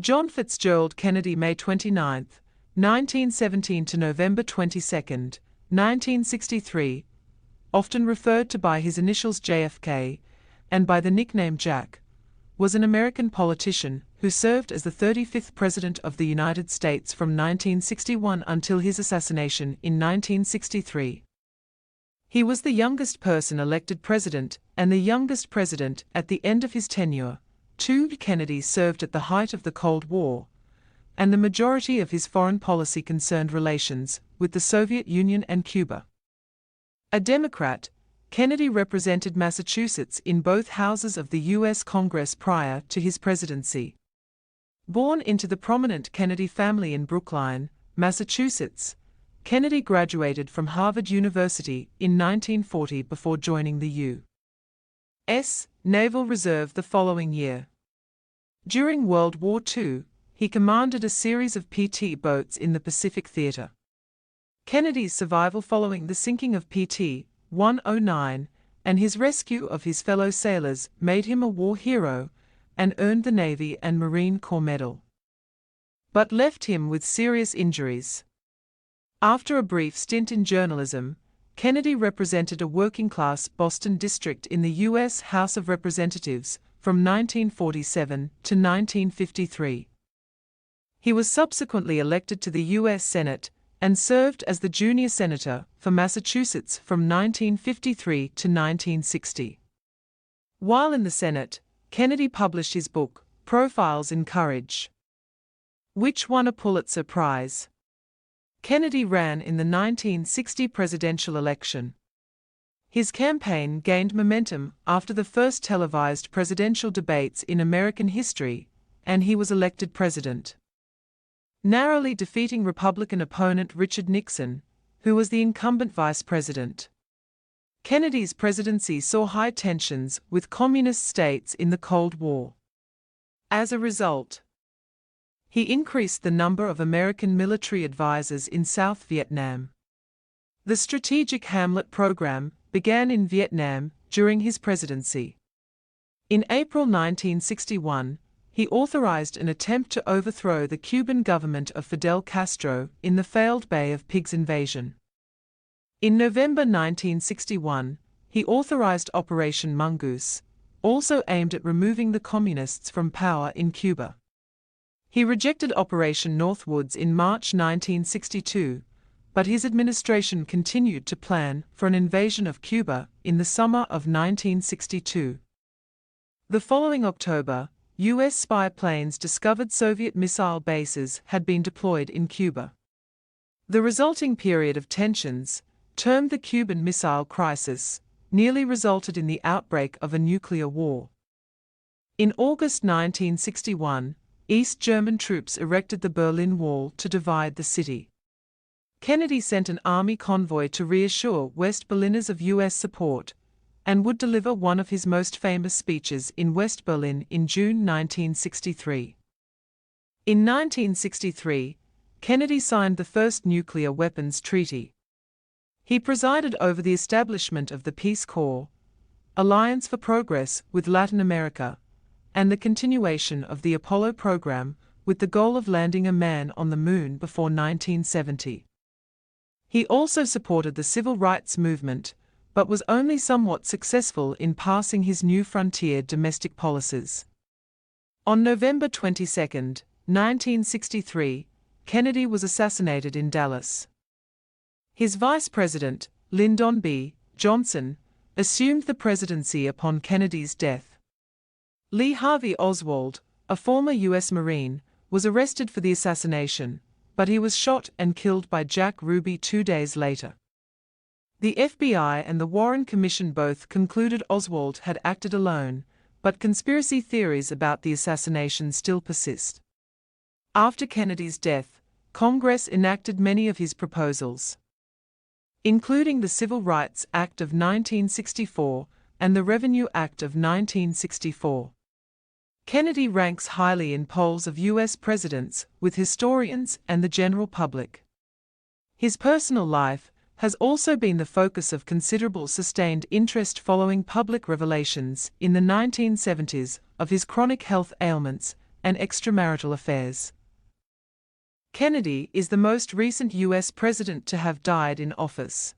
John Fitzgerald Kennedy, May 29, 1917 to November 22, 1963, often referred to by his initials JFK and by the nickname Jack, was an American politician who served as the 35th President of the United States from 1961 until his assassination in 1963. He was the youngest person elected president and the youngest president at the end of his tenure. Kennedy served at the height of the Cold War, and the majority of his foreign policy concerned relations with the Soviet Union and Cuba. A Democrat, Kennedy represented Massachusetts in both houses of the U.S. Congress prior to his presidency. Born into the prominent Kennedy family in Brookline, Massachusetts, Kennedy graduated from Harvard University in 1940 before joining the U.S. Naval Reserve the following year. During World War II, he commanded a series of PT boats in the Pacific Theater. Kennedy's survival following the sinking of PT 109 and his rescue of his fellow sailors made him a war hero and earned the Navy and Marine Corps Medal, but left him with serious injuries. After a brief stint in journalism, Kennedy represented a working-class Boston district in the U.S. House of Representatives from 1947 to 1953. He was subsequently elected to the U.S. Senate and served as the junior senator for Massachusetts from 1953 to 1960. While in the Senate, Kennedy published his book, Profiles in Courage, which won a Pulitzer Prize. Kennedy ran in the 1960 presidential election. His campaign gained momentum after the first televised presidential debates in American history, and he was elected president, narrowly defeating Republican opponent Richard Nixon, who was the incumbent vice president. Kennedy's presidency saw high tensions with communist states in the Cold War. As a result, he increased the number of American military advisors in South Vietnam. The Strategic Hamlet Program began in Vietnam during his presidency. In April 1961, he authorized an attempt to overthrow the Cuban government of Fidel Castro in the failed Bay of Pigs invasion. In November 1961, he authorized Operation Mongoose, also aimed at removing the communists from power in Cuba. He rejected Operation Northwoods in March 1962, but his administration continued to plan for an invasion of Cuba in the summer of 1962. The following October, U.S. spy planes discovered Soviet missile bases had been deployed in Cuba. The resulting period of tensions, termed the Cuban Missile Crisis, nearly resulted in the outbreak of a nuclear war. In August 1961, East German troops erected the Berlin Wall to divide the city. Kennedy sent an army convoy to reassure West Berliners of U.S. support, and would deliver one of his most famous speeches in West Berlin in June 1963. In 1963, Kennedy signed the first nuclear weapons treaty. He presided over the establishment of the Peace Corps, Alliance for Progress with Latin America, and the continuation of the Apollo program with the goal of landing a man on the moon before 1970. He also supported the civil rights movement, but was only somewhat successful in passing his New Frontier domestic policies. On November 22, 1963, Kennedy was assassinated in Dallas. His vice president, Lyndon B. Johnson, assumed the presidency upon Kennedy's death. Lee Harvey Oswald, a former U.S. Marine, was arrested for the assassination, but he was shot and killed by Jack Ruby 2 days later. The FBI and the Warren Commission both concluded Oswald had acted alone, but conspiracy theories about the assassination still persist. After Kennedy's death, Congress enacted many of his proposals, including the Civil Rights Act of 1964 and the Revenue Act of 1964. Kennedy ranks highly in polls of U.S. presidents with historians and the general public. His personal life has also been the focus of considerable sustained interest following public revelations in the 1970s of his chronic health ailments and extramarital affairs. Kennedy is the most recent U.S. president to have died in office.